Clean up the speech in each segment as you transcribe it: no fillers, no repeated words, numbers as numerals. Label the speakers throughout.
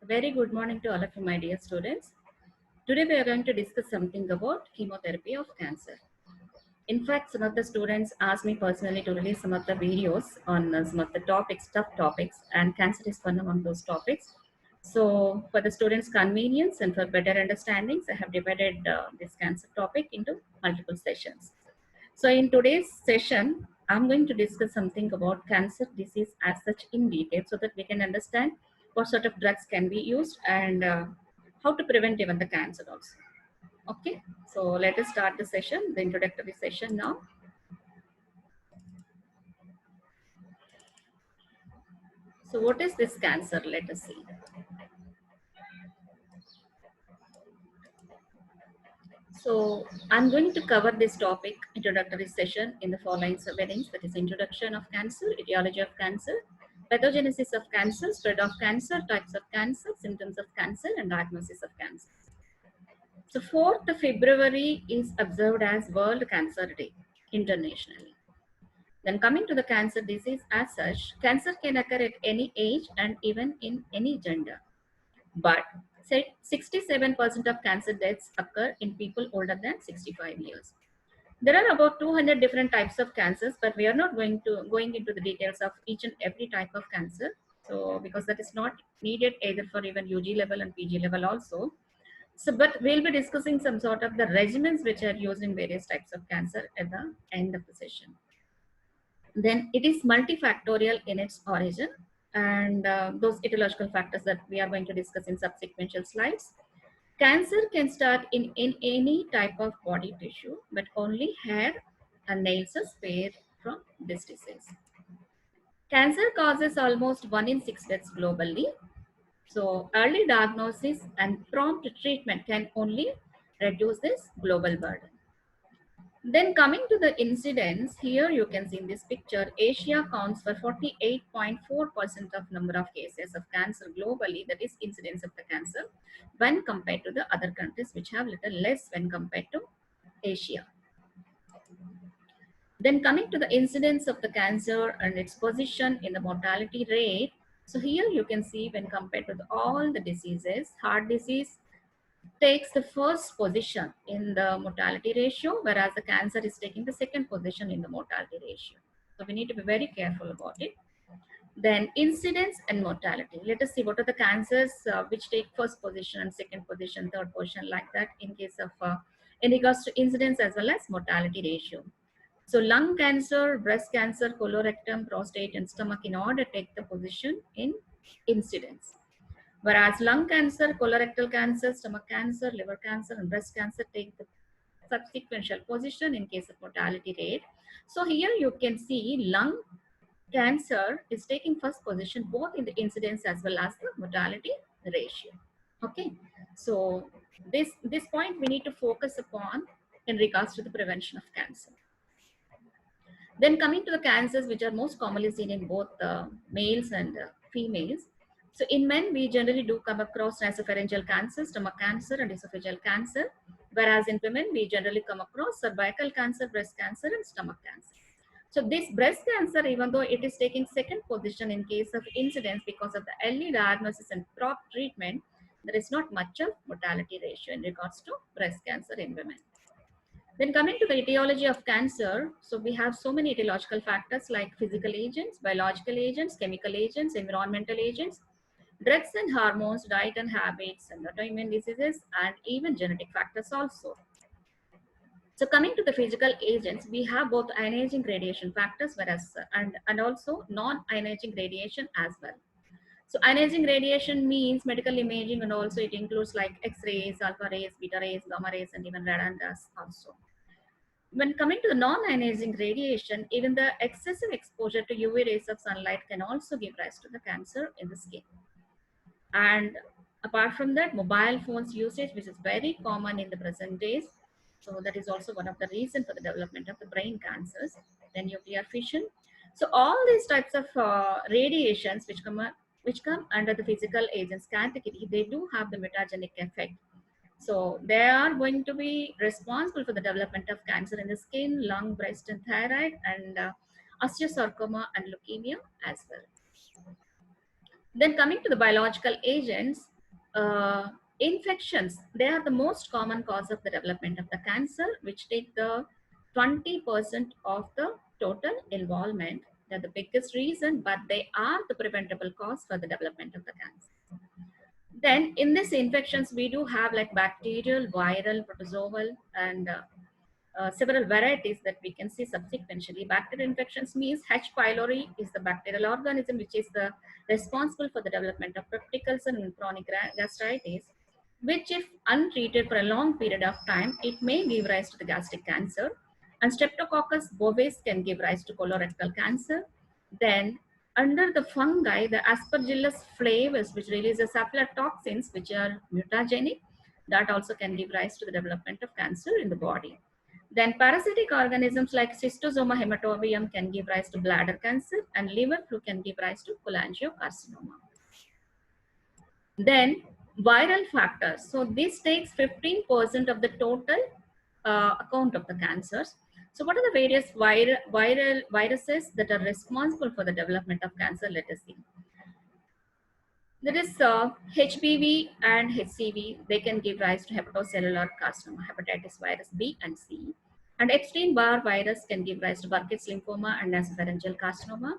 Speaker 1: Very good morning to all of you, my dear students. Today we are going to discuss something about chemotherapy of cancer. In fact, some of the students asked me personally to release some of the videos on some of the topics, tough topics, and cancer is one among those topics. So, for the students' convenience and for better understandings, I have divided this cancer topic into multiple sessions. So, in today's session, I'm going to discuss something about cancer disease as such in detail so that we can understand what sort of drugs can be used and how to prevent even the cancer also. Okay, so let us start the session, the introductory session now. So, what is this cancer? Let us see. So, I'm going to cover this topic, introductory session, in the following subheadings, that is introduction of cancer, etiology of cancer, pathogenesis of cancer, spread of cancer, types of cancer, symptoms of cancer, and diagnosis of cancer. So 4th February is observed as World Cancer Day internationally. Then coming to the cancer disease as such, cancer can occur at any age and even in any gender. But 67% of cancer deaths occur in people older than 65 years. There are about 200 different types of cancers, but we are not going into the details of each and every type of cancer. So because that is not needed either for even UG level and PG level also. So, but we'll be discussing some sort of the regimens which are used in various types of cancer at the end of the session. Then it is multifactorial in its origin, and those etiological factors that we are going to discuss in subsequent slides. Cancer can start in any type of body tissue, but only hair and nails are spared from this disease. Cancer causes almost 1 in 6 deaths globally. So early diagnosis and prompt treatment can only reduce this global burden. Then coming to the incidence, here you can see in this picture, Asia counts for 48.4% of number of cases of cancer globally, that is incidence of the cancer, when compared to the other countries which have little less when compared to Asia. Then coming to the incidence of the cancer and its position in the mortality rate. So here you can see when compared to all the diseases, heart disease takes the first position in the mortality ratio, whereas the cancer is taking the second position in the mortality ratio. So we need to be very careful about it. Then incidence and mortality. Let us see what are the cancers which take first position and second position, third position, like that in case of in regards to incidence as well as mortality ratio. So lung cancer, breast cancer, colorectal, prostate, and stomach in order take the position in incidence. Whereas lung cancer, colorectal cancer, stomach cancer, liver cancer, and breast cancer take the subsequential position in case of mortality rate. So here you can see lung cancer is taking first position both in the incidence as well as the mortality ratio. Okay, so this point we need to focus upon in regards to the prevention of cancer. Then coming to the cancers which are most commonly seen in both males and females. So in men, we generally do come across nasopharyngeal cancer, stomach cancer, and esophageal cancer. Whereas in women, we generally come across cervical cancer, breast cancer, and stomach cancer. So this breast cancer, even though it is taking second position in case of incidence because of the early diagnosis and prompt treatment, there is not much of mortality ratio in regards to breast cancer in women. Then coming to the etiology of cancer, so we have so many etiological factors like physical agents, biological agents, chemical agents, environmental agents, drugs and hormones, diet and habits, and autoimmune diseases, and even genetic factors also. So coming to the physical agents, we have both ionizing radiation factors, whereas and also non-ionizing radiation as well. So ionizing radiation means medical imaging, and also it includes like X-rays, alpha rays, beta rays, gamma rays, and even radandas also. When coming to the non-ionizing radiation, even the excessive exposure to UV rays of sunlight can also give rise to the cancer in the skin. And apart from that, mobile phones usage, which is very common in the present days, so that is also one of the reasons for the development of the brain cancers. Then nuclear fission. So all these types of radiations which come under the physical agents category, they do have the mutagenic effect. So they are going to be responsible for the development of cancer in the skin, lung, breast, and thyroid, and osteosarcoma and leukemia as well. Then coming to the biological agents, Infections, they are the most common cause of the development of the cancer, which take the 20% of the total involvement. They're the biggest reason, but they are the preventable cause for the development of the cancer. Then in these infections, we do have like bacterial, viral, protozoal, and several varieties that we can see subsequently. Bacterial infections means H. pylori is the bacterial organism which is the responsible for the development of peptic ulcer and chronic gastritis, which if untreated for a long period of time, it may give rise to the gastric cancer. And Streptococcus bovis can give rise to colorectal cancer. Then under the fungi, the Aspergillus flavus, which releases aflatoxins, which are mutagenic, that also can give rise to the development of cancer in the body. Then parasitic organisms like Schistosoma hematobium can give rise to bladder cancer, and liver flu can give rise to cholangiocarcinoma. Then viral factors. So this takes 15% of the total account of the cancers. So what are the various viral viruses that are responsible for the development of cancer? Let us see. There is HPV and HCV. They can give rise to hepatocellular carcinoma, hepatitis virus B and C. And Epstein-Barr virus can give rise to Burkitt's lymphoma and nasopharyngeal carcinoma.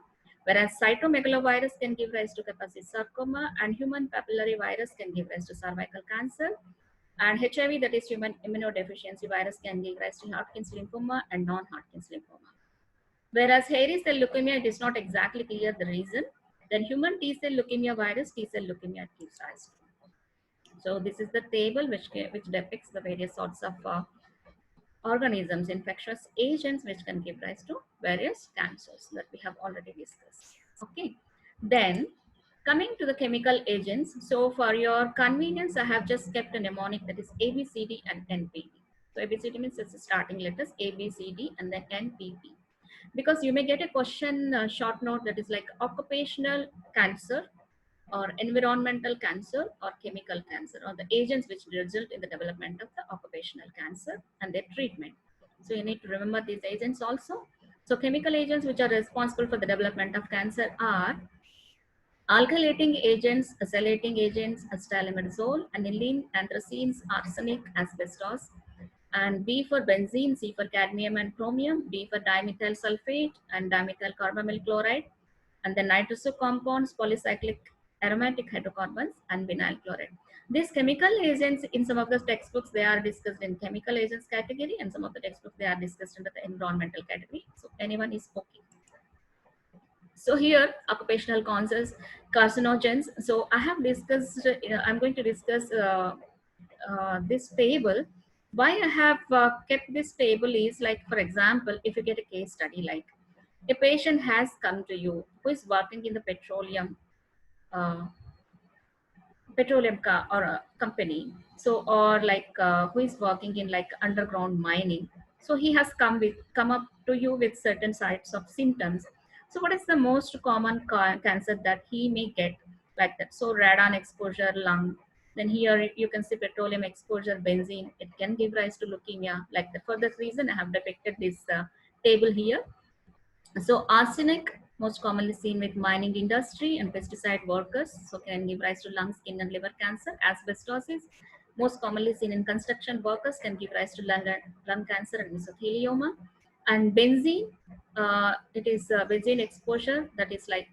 Speaker 1: Whereas cytomegalovirus can give rise to Kaposi sarcoma, and human papillary virus can give rise to cervical cancer. And HIV, that is human immunodeficiency virus, can give rise to Hodgkin's lymphoma and non-Hodgkin's lymphoma. Whereas hairy cell leukemia, it is not exactly clear the reason. Then human T cell leukemia virus, T cell leukemia gives rise to. So this is the table which depicts the various sorts of organisms, infectious agents which can give rise to various cancers that we have already discussed. Okay. Then coming to the chemical agents. So for your convenience, I have just kept a mnemonic that is ABCD and NPP. So ABCD means it's the starting letters ABCD and then NPP. Because you may get a question short note that is like occupational cancer or environmental cancer or chemical cancer, or the agents which result in the development of the occupational cancer and their treatment. So you need to remember these agents also. So chemical agents which are responsible for the development of cancer are alkylating agents, acylating agents, acetylimidazole, aniline, anthracenes, arsenic, asbestos, and B for benzene, C for cadmium and chromium, D for dimethyl sulfate and dimethyl carbamyl chloride, and then nitroso compounds, polycyclic aromatic hydrocarbons, and vinyl chloride. These chemical agents in some of the textbooks, they are discussed in chemical agents category, and some of the textbooks, they are discussed under the environmental category. So anyone is okay. So here, occupational causes, carcinogens. So I have discussed, I'm going to discuss this table. Why I have kept this table is like, for example, if you get a case study, like a patient has come to you who is working in the uh, petroleum car or a company, so or like who is working in like underground mining, so he has come up to you with certain types of symptoms. So what is the most common cancer that he may get like that? So radon exposure, lung. Then here you can see petroleum exposure, benzene, it can give rise to leukemia like that. For this reason I have depicted this table here. So arsenic, most commonly seen with mining industry and pesticide workers, so can give rise to lung, skin, and liver cancer. Asbestosis, most commonly seen in construction workers, can give rise to lung cancer and mesothelioma. And benzene, it is benzene exposure that is like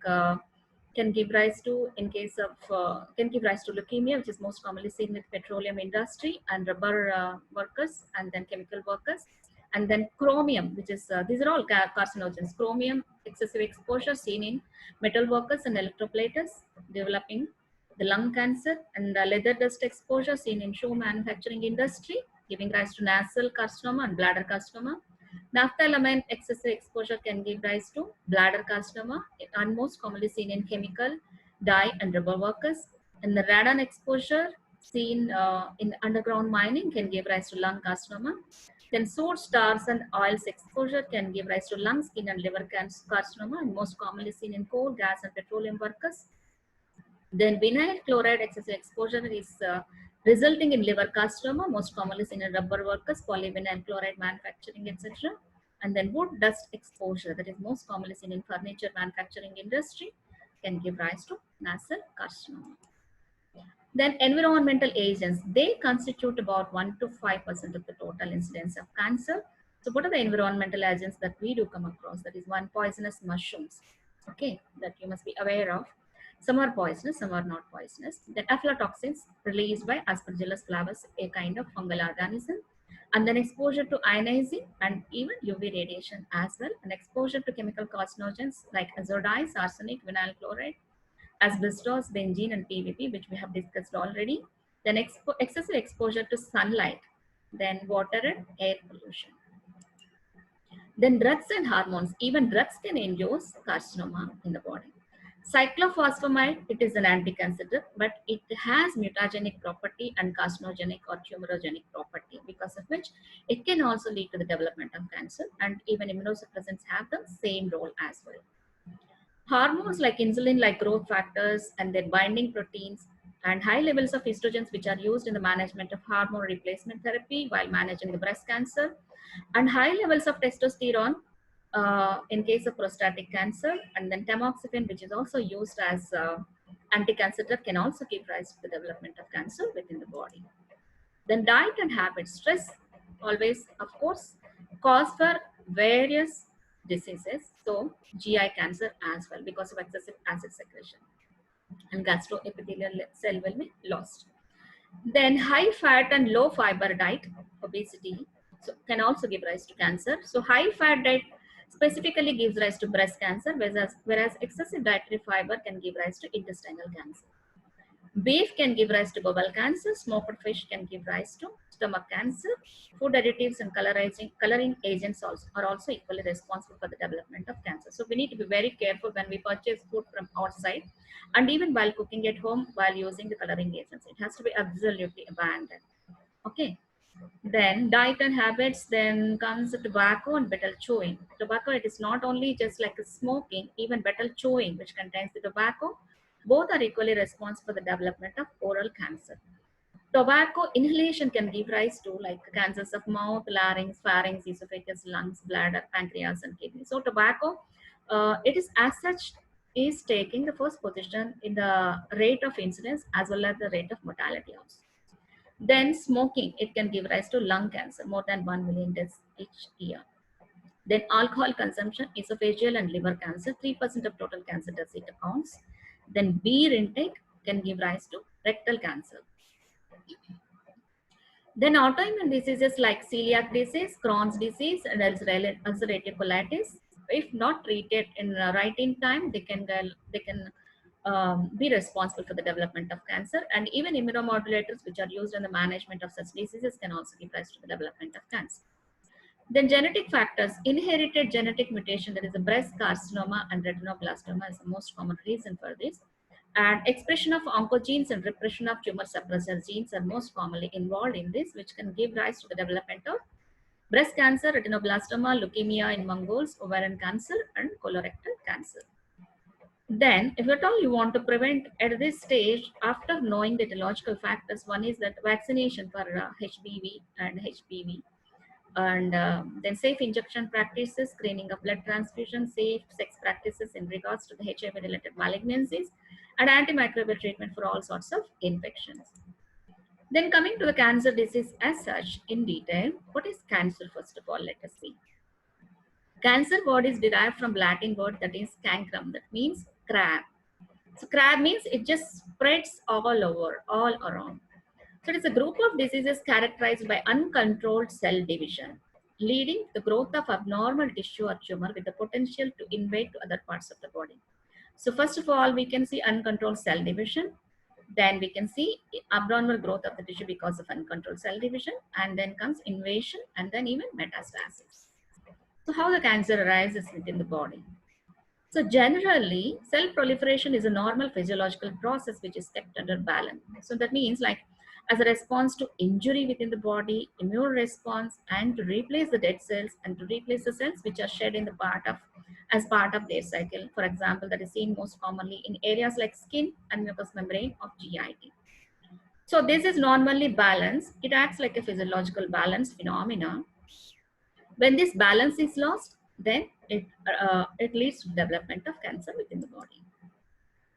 Speaker 1: can give rise to, in case of can give rise to leukemia, which is most commonly seen with petroleum industry and rubber workers, and then chemical workers. And then chromium, which is these are all carcinogens. Chromium excessive exposure seen in metal workers and electroplaters developing the lung cancer. And leather dust exposure seen in shoe manufacturing industry giving rise to nasal carcinoma and bladder carcinoma. Naphthalene excessive exposure can give rise to bladder carcinoma, and most commonly seen in chemical, dye, and rubber workers. And the radon exposure seen in underground mining can give rise to lung carcinoma. Then soot, stars, and oils exposure can give rise to lung, skin, and liver carcinoma, and most commonly seen in coal, gas, and petroleum workers. Then vinyl chloride excessive exposure is resulting in liver carcinoma, most commonly seen in rubber workers, polyvinyl chloride manufacturing, etc. And then wood dust exposure, that is most commonly seen in furniture manufacturing industry, can give rise to nasal carcinoma. Then environmental agents, they constitute about 1 to 5% of the total incidence of cancer. So what are the environmental agents that we do come across? That is one, poisonous mushrooms, okay, that you must be aware of. Some are poisonous, some are not poisonous. Then aflatoxins released by Aspergillus flavus, a kind of fungal organism. And then exposure to ionizing and even UV radiation as well. And exposure to chemical carcinogens like azotides, arsenic, vinyl chloride, asbestos, benzene, and PVP, which we have discussed already. Then excessive exposure to sunlight, then water and air pollution. Then drugs and hormones, even drugs can induce carcinoma in the body. Cyclophosphamide, it is an anti-cancer drug, but it has mutagenic property and carcinogenic or tumorogenic property, because of which it can also lead to the development of cancer, and even immunosuppressants have the same role as well. Hormones like insulin, like growth factors and their binding proteins, and high levels of estrogens, which are used in the management of hormone replacement therapy while managing the breast cancer, and high levels of testosterone in case of prostatic cancer, and then tamoxifen, which is also used as anti-cancer drug, can also give rise to the development of cancer within the body. Then diet and habits, stress always, of course, cause for various diseases. So GI cancer as well, because of excessive acid secretion, and gastroepithelial cell will be lost. Then high fat and low fiber diet, obesity, so can also give rise to cancer. So high fat diet specifically gives rise to breast cancer, whereas excessive dietary fiber can give rise to intestinal cancer. Beef can give rise to bowel cancer. Smoked fish can give rise to stomach cancer. Food additives and coloring agents are also equally responsible for the development of cancer. So we need to be very careful when we purchase food from outside, and even while cooking at home while using the coloring agents. It has to be absolutely abandoned. Okay. Then diet and habits, then comes tobacco and betel chewing. Tobacco, it is not only just like smoking, even betel chewing, which contains the tobacco, both are equally responsible for the development of oral cancer. Tobacco inhalation can give rise to like cancers of mouth, larynx, pharynx, esophagus, lungs, bladder, pancreas, and kidney. So tobacco, it is as such is taking the first position in the rate of incidence as well as the rate of mortality also. Then smoking, it can give rise to lung cancer, more than 1 million deaths each year. Then alcohol consumption, esophageal and liver cancer, 3% of total cancer deaths it accounts. Then beer intake can give rise to rectal cancer. Then autoimmune diseases like celiac disease, Crohn's disease, and ulcerative colitis, if not treated in right in time, they can be responsible for the development of cancer. And even immunomodulators, which are used in the management of such diseases, can also give rise to the development of cancer. Then genetic factors, inherited genetic mutation, that is a breast carcinoma and retinoblastoma is the most common reason for this. And expression of oncogenes and repression of tumor suppressor genes are most commonly involved in this, which can give rise to the development of breast cancer, retinoblastoma, leukemia in Mongols, ovarian cancer, and colorectal cancer. Then, if at all you want to prevent at this stage, after knowing the etiological factors, one is that vaccination for HBV and HPV, and then safe injection practices, screening of blood transfusion, safe sex practices in regards to the HIV related malignancies, and antimicrobial treatment for all sorts of infections. Then coming to the cancer disease as such in detail, what is cancer? First of all, let us see. Cancer word is derived from Latin word that is cancrum, that means crab. So crab means it just spreads all over, all around. So it is a group of diseases characterized by uncontrolled cell division, leading to the growth of abnormal tissue or tumor with the potential to invade to other parts of the body. So first of all, we can see uncontrolled cell division. Then we can see abnormal growth of the tissue because of uncontrolled cell division, and then comes invasion, and then even metastasis. So how the cancer arises within the body? So generally, cell proliferation is a normal physiological process which is kept under balance. So that means like as a response to injury within the body, immune response, and to replace the dead cells and to replace the cells which are shed in the as part of their cycle. For example, that is seen most commonly in areas like skin and mucous membrane of GIT. So this is normally balanced. It acts like a physiological balance phenomena. When this balance is lost, then it leads to development of cancer within the body.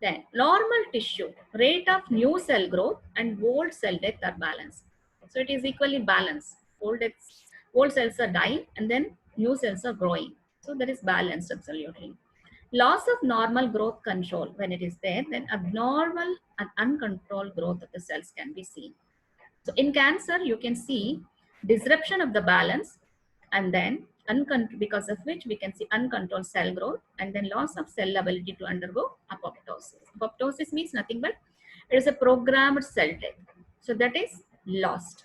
Speaker 1: Then normal tissue, rate of new cell growth and old cell death are balanced. So it is equally balanced. Old cells are dying and then new cells are growing. So that is balanced absolutely. Loss of normal growth control, when it is there, then abnormal and uncontrolled growth of the cells can be seen. So in cancer, you can see disruption of the balance, and then because of which we can see uncontrolled cell growth and then loss of cell ability to undergo apoptosis. Apoptosis means nothing but it is a programmed cell death. So that is lost.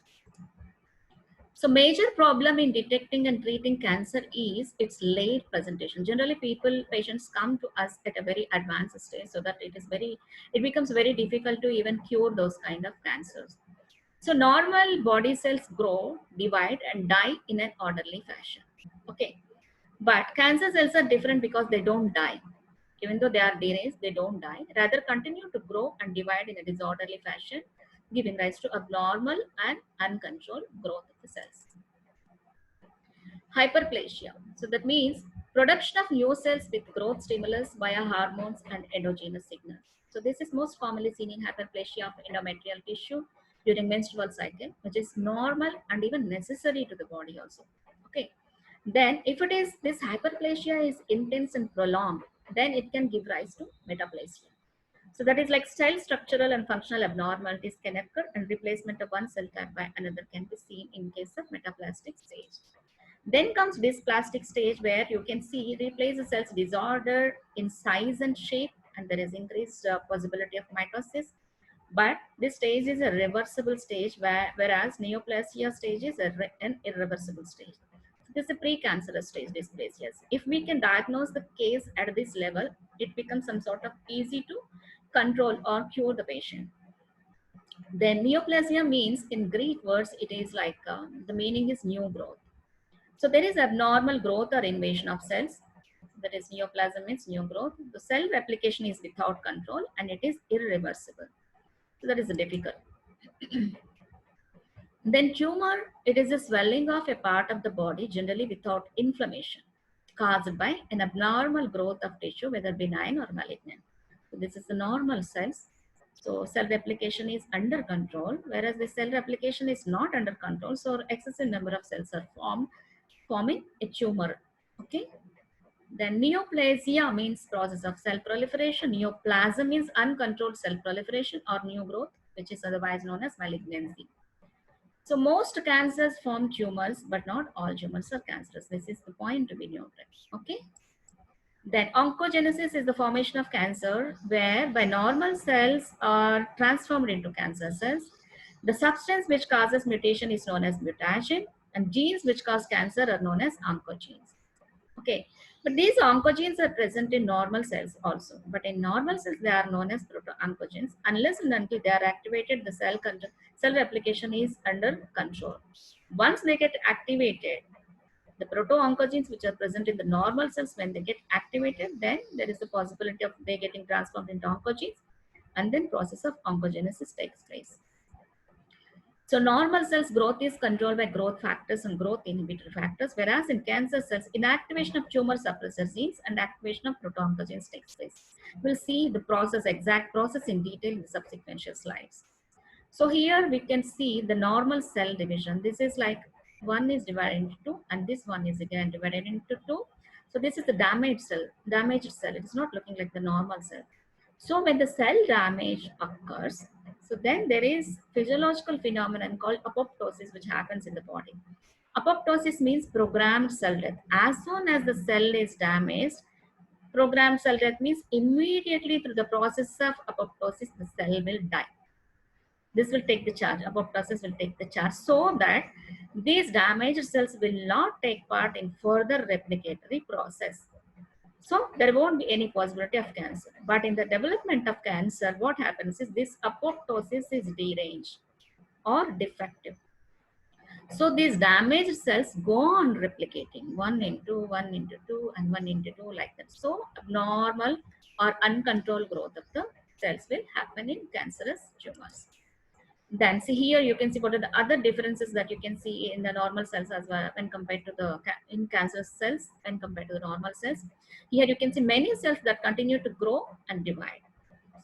Speaker 1: So major problem in detecting and treating cancer is its late presentation. Generally patients come to us at a very advanced stage, so that it becomes very difficult to even cure those kind of cancers. So normal body cells grow, divide and die in an orderly fashion. Okay. But cancer cells are different because they don't die. Even though they are deranged, they don't die. Rather continue to grow and divide in a disorderly fashion, giving rise to abnormal and uncontrolled growth of the cells. Hyperplasia. So that means production of new cells with growth stimulus via hormones and endogenous signals. So this is most commonly seen in hyperplasia of endometrial tissue during menstrual cycle, which is normal and even necessary to the body also. Okay. Then if it is this hyperplasia is intense and prolonged, then it can give rise to metaplasia. So that is like cell structural and functional abnormalities can occur and replacement of one cell type by another can be seen in case of metaplastic stage. Then comes dysplastic stage where you can see replace the cells disorder in size and shape, and there is increased possibility of mitosis. But this stage is a reversible stage, whereas neoplasia stage is an irreversible stage. This is a precancerous stage dysplasias. If we can diagnose the case at this level, it becomes some sort of easy to control or cure the patient. Then neoplasia means in Greek words, it is like the meaning is new growth. So there is abnormal growth or invasion of cells. That is neoplasm means new growth. The cell replication is without control and it is irreversible. So that is difficult. Then tumor, it is a swelling of a part of the body generally without inflammation caused by an abnormal growth of tissue, whether benign or malignant. So this is the normal cells. So cell replication is under control, whereas the cell replication is not under control. So excessive number of cells are forming a tumor. Okay. Then neoplasia means process of cell proliferation. Neoplasm means uncontrolled cell proliferation or new growth, which is otherwise known as malignancy. So most cancers form tumors, but not all tumors are cancerous. This is the point to be noted. Okay. Then oncogenesis is the formation of cancer whereby normal cells are transformed into cancer cells. The substance which causes mutation is known as mutagen, and genes which cause cancer are known as oncogenes. Okay, but these oncogenes are present in normal cells also. But in normal cells, they are known as proto-oncogenes. Unless and until they are activated, the cell replication is under control. Once they get activated, the proto-oncogenes which are present in the normal cells, when they get activated, then there is a possibility of they getting transformed into oncogenes, and then process of oncogenesis takes place. So normal cells growth is controlled by growth factors and growth inhibitor factors, whereas in cancer cells, inactivation of tumor suppressor genes and activation of proto-oncogenes takes place. We'll see the exact process in detail in the subsequent slides. So here we can see the normal cell division. This is like one is divided into two, and this one is again divided into two. So this is the damaged cell. It is not looking like the normal cell. So when the cell damage occurs, so then there is physiological phenomenon called apoptosis which happens in the body. Apoptosis means programmed cell death. As soon as the cell is damaged, programmed cell death means immediately through the process of apoptosis, the cell will die. This will take the charge, apoptosis will take the charge, so that these damaged cells will not take part in further replicatory process. So there won't be any possibility of cancer. But in the development of cancer, what happens is this apoptosis is deranged or defective. So these damaged cells go on replicating one into two, and one into two like that. So abnormal or uncontrolled growth of the cells will happen in cancerous tumors. Then see here you can see what are the other differences that you can see in the normal cells as well when compared to the in cancerous cells when compared to the normal cells. Here you can see many cells that continue to grow and divide.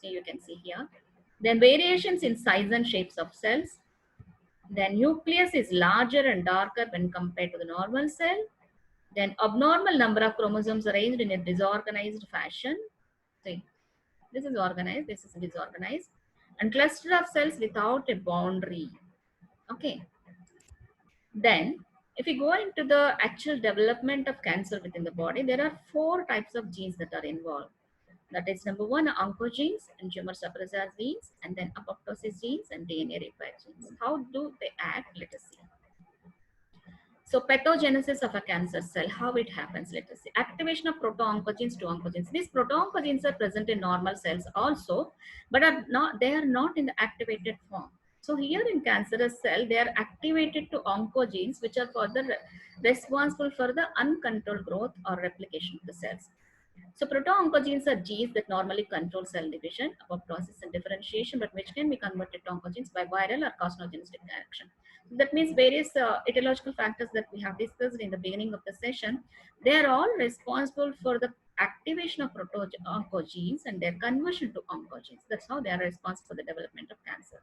Speaker 1: So you can see here. Then variations in size and shapes of cells. Then nucleus is larger and darker when compared to the normal cell. Then abnormal number of chromosomes arranged in a disorganized fashion. See, this is organized, this is disorganized. And cluster of cells without a boundary. Okay. Then, if we go into the actual development of cancer within the body, there are 4 types of genes that are involved. That is number 1, oncogenes and tumor suppressor genes, and then apoptosis genes and DNA repair genes. How do they act? Let us see. So pathogenesis of a cancer cell, how it happens, let us see. Activation of proto-oncogenes to oncogenes. These proto-oncogenes are present in normal cells also, but they are not in the activated form. So here in cancerous cell, they are activated to oncogenes, which are further responsible for the uncontrolled growth or replication of the cells. So proto-oncogenes are genes that normally control cell division, apoptosis and differentiation, but which can be converted to oncogenes by viral or carcinogenetic action. That means various etiological factors that we have discussed in the beginning of the session, they are all responsible for the activation of proto-oncogenes and their conversion to oncogenes. That's how they are responsible for the development of cancer.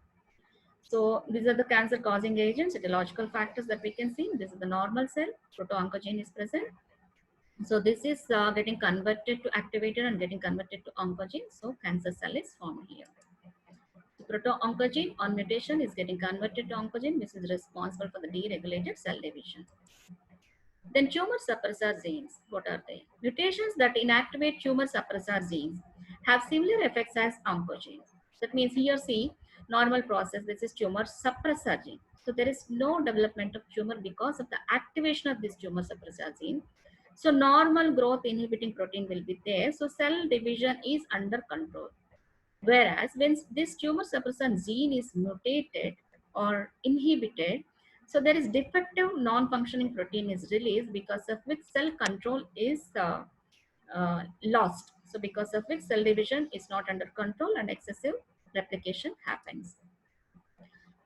Speaker 1: So these are the cancer causing agents, etiological factors that we can see. This is the normal cell, proto-oncogene is present. So this is getting converted to activated and getting converted to oncogene. So cancer cell is formed here. So proto-oncogene on mutation is getting converted to oncogene, which is responsible for the deregulated cell division. Then tumor suppressor genes, what are they? Mutations that inactivate tumor suppressor genes have similar effects as oncogenes. That means here see, normal process, this is tumor suppressor gene. So there is no development of tumor because of the activation of this tumor suppressor gene. So normal growth inhibiting protein will be there. So cell division is under control. Whereas when this tumor suppressor gene is mutated or inhibited, so there is defective non-functioning protein is released, because of which cell control is lost. So because of which cell division is not under control and excessive replication happens.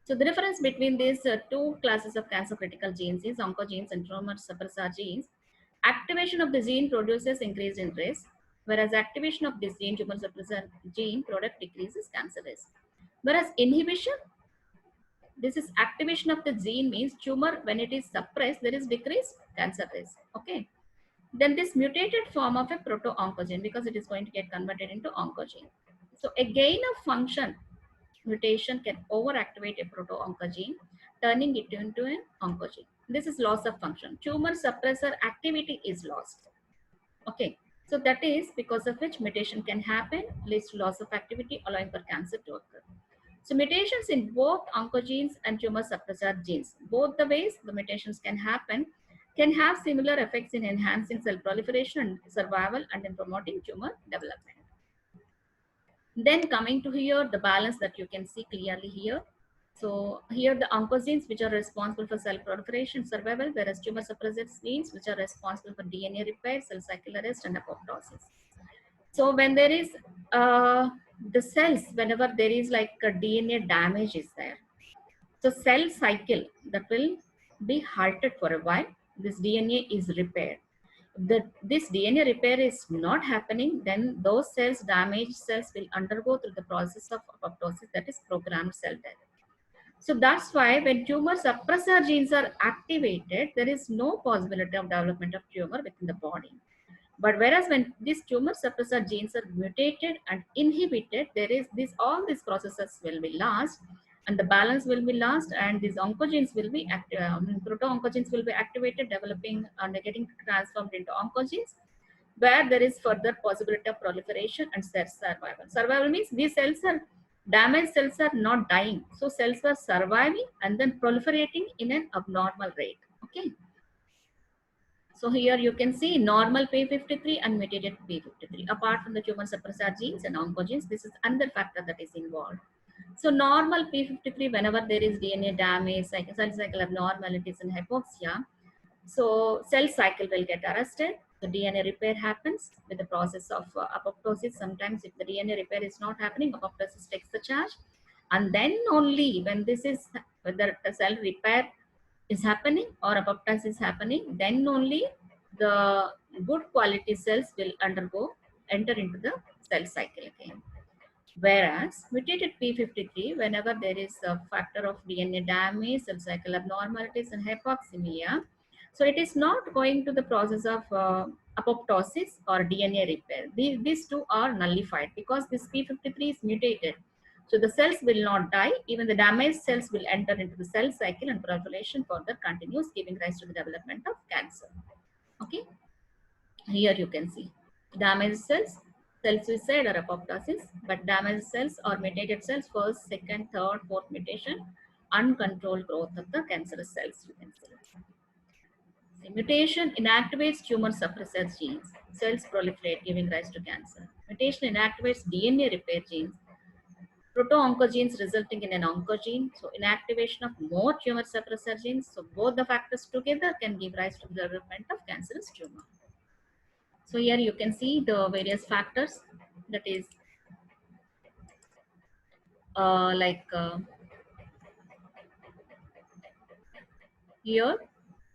Speaker 1: So the difference between these 2 classes of cancer critical genes is oncogenes and tumor suppressor genes. Activation of the gene produces increase in risk, whereas activation of this gene, tumor suppressor gene product, decreases cancer risk. Whereas inhibition, this is activation of the gene means tumor, when it is suppressed, there is decreased cancer risk. Okay. Then this mutated form of a proto-oncogene, because it is going to get converted into oncogene. So a gain of function mutation can overactivate a proto-oncogene, turning it into an oncogene. This is loss of function. Tumor suppressor activity is lost. Okay, so that is because of which mutation can happen, leads to loss of activity, allowing for cancer to occur. So mutations in both oncogenes and tumor suppressor genes, both the ways the mutations can happen, can have similar effects in enhancing cell proliferation and survival and in promoting tumor development. Then coming to here, the balance that you can see clearly here. So here the oncogenes, which are responsible for cell proliferation, survival, whereas tumor suppressor genes, which are responsible for DNA repair, cell cycle arrest, and apoptosis. So when there is the cells, whenever there is like a DNA damage is there, so cell cycle that will be halted for a while. This DNA is repaired. This DNA repair is not happening, then those cells, damaged cells, will undergo through the process of apoptosis, that is programmed cell death. So that's why when tumor suppressor genes are activated, there is no possibility of development of tumor within the body. But whereas when these tumor suppressor genes are mutated and inhibited, there is all these processes will be lost and the balance will be lost, and these oncogenes will be proto-oncogenes will be activated, developing and getting transformed into oncogenes, where there is further possibility of proliferation and cell survival. Survival means these cells are damaged cells are not dying. So cells are surviving and then proliferating in an abnormal rate. Okay. So here you can see normal P53 and mutated P53. Apart from the tumor suppressor genes and oncogenes, this is another factor that is involved. So normal P53, whenever there is DNA damage, cell cycle abnormalities and hypoxia, so cell cycle will get arrested. So DNA repair happens with the process of apoptosis. Sometimes if the DNA repair is not happening, apoptosis takes the charge. And then only when this is, whether the cell repair is happening or apoptosis is happening, then only the good quality cells will enter into the cell cycle again. Whereas mutated P53, whenever there is a factor of DNA damage, cell cycle abnormalities, and hypoxemia, so it is not going to the process of apoptosis or DNA repair. These two are nullified because this P53 is mutated. So the cells will not die, even the damaged cells will enter into the cell cycle and proliferation further continues, giving rise to the development of cancer. Okay, here you can see damaged cells, cell suicide or apoptosis, but damaged cells or mutated cells, first, second, third, fourth mutation, uncontrolled growth of the cancerous cells, you can see. The mutation inactivates tumor suppressor genes. Cells proliferate, giving rise to cancer. Mutation inactivates DNA repair genes. Proto-oncogenes resulting in an oncogene. So inactivation of more tumor suppressor genes. So both the factors together can give rise to the development of cancerous tumor. So here you can see the various factors, that is like here,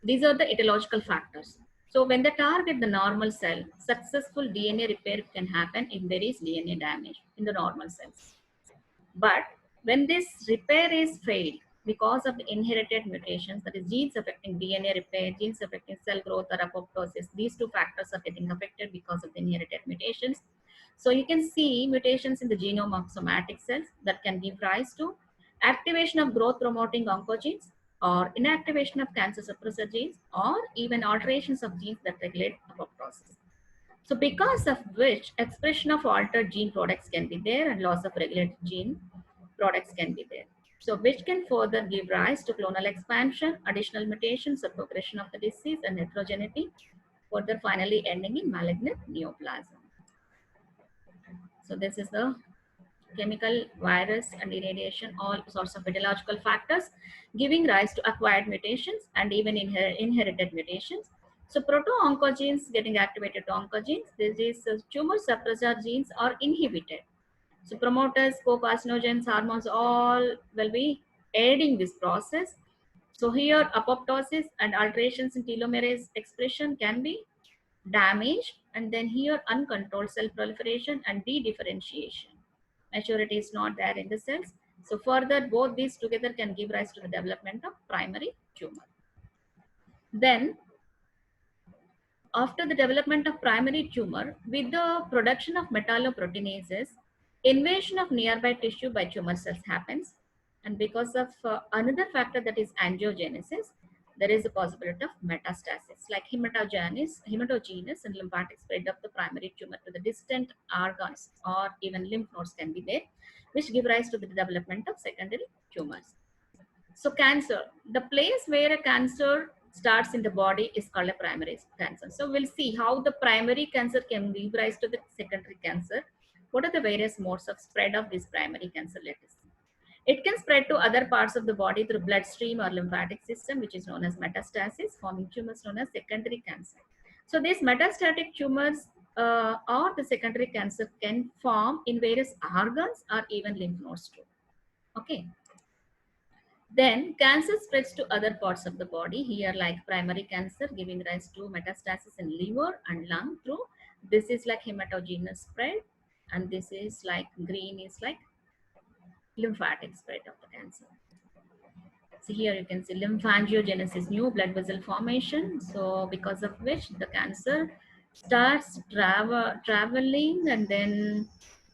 Speaker 1: these are the etiological factors. So when they target the normal cell, successful DNA repair can happen if there is DNA damage in the normal cells. But when this repair is failed because of the inherited mutations, that is genes affecting DNA repair, genes affecting cell growth or apoptosis, these two factors are getting affected because of the inherited mutations. So you can see mutations in the genome of somatic cells that can give rise to activation of growth promoting oncogenes or inactivation of cancer suppressor genes or even alterations of genes that regulate apoptosis. So because of which expression of altered gene products can be there and loss of regulated gene products can be there. So which can further give rise to clonal expansion, additional mutations or progression of the disease and heterogeneity, further finally ending in malignant neoplasm. So this is the chemical, virus and irradiation, all sorts of etiological factors giving rise to acquired mutations and even inherited mutations. So proto-oncogenes getting activated to oncogenes, these tumor suppressor genes are inhibited. So promoters, co-carcinogens, hormones, all will be aiding this process. So here apoptosis and alterations in telomerase expression can be damaged, and then here uncontrolled cell proliferation and de-differentiation. Maturity is not there in the cells. So further, both these together can give rise to the development of primary tumor. Then, after the development of primary tumor, with the production of metalloproteinases, invasion of nearby tissue by tumor cells happens. And because of another factor, that is angiogenesis, there is a possibility of metastasis, like hematogenous and lymphatic spread of the primary tumor to the distant organs or even lymph nodes can be there, which give rise to the development of secondary tumors. So cancer, the place where a cancer starts in the body is called a primary cancer. So we'll see how the primary cancer can give rise to the secondary cancer. What are the various modes of spread of this primary cancer? Let us see. It can spread to other parts of the body through bloodstream or lymphatic system, which is known as metastasis, forming tumors known as secondary cancer. So these metastatic tumors or the secondary cancer can form in various organs or even lymph nodes too. Okay. Then cancer spreads to other parts of the body. Here, like primary cancer, giving rise to metastasis in liver and lung through. This is like hematogenous spread, and this is like green is like lymphatic spread of the cancer. So here you can see lymphangiogenesis, new blood vessel formation. So because of which the cancer starts traveling and then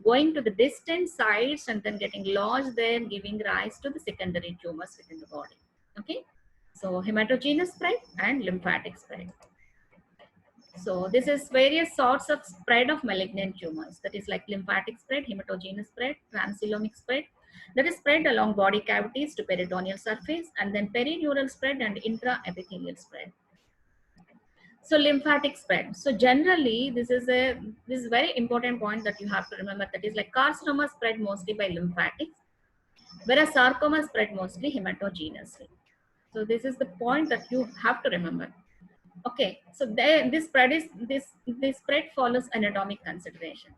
Speaker 1: going to the distant sites and then getting lodged there, giving rise to the secondary tumors within the body. Okay. So hematogenous spread and lymphatic spread. So this is various sorts of spread of malignant tumors. That is like lymphatic spread, hematogenous spread, transcelomic spread. That is spread along body cavities to peritoneal surface, and then perineural spread and intraepithelial spread. So lymphatic spread. So generally, this is a very important point that you have to remember. That is like carcinoma spread mostly by lymphatics, whereas sarcoma spread mostly hematogenously. So this is the point that you have to remember. Okay, so this spread follows anatomic consideration.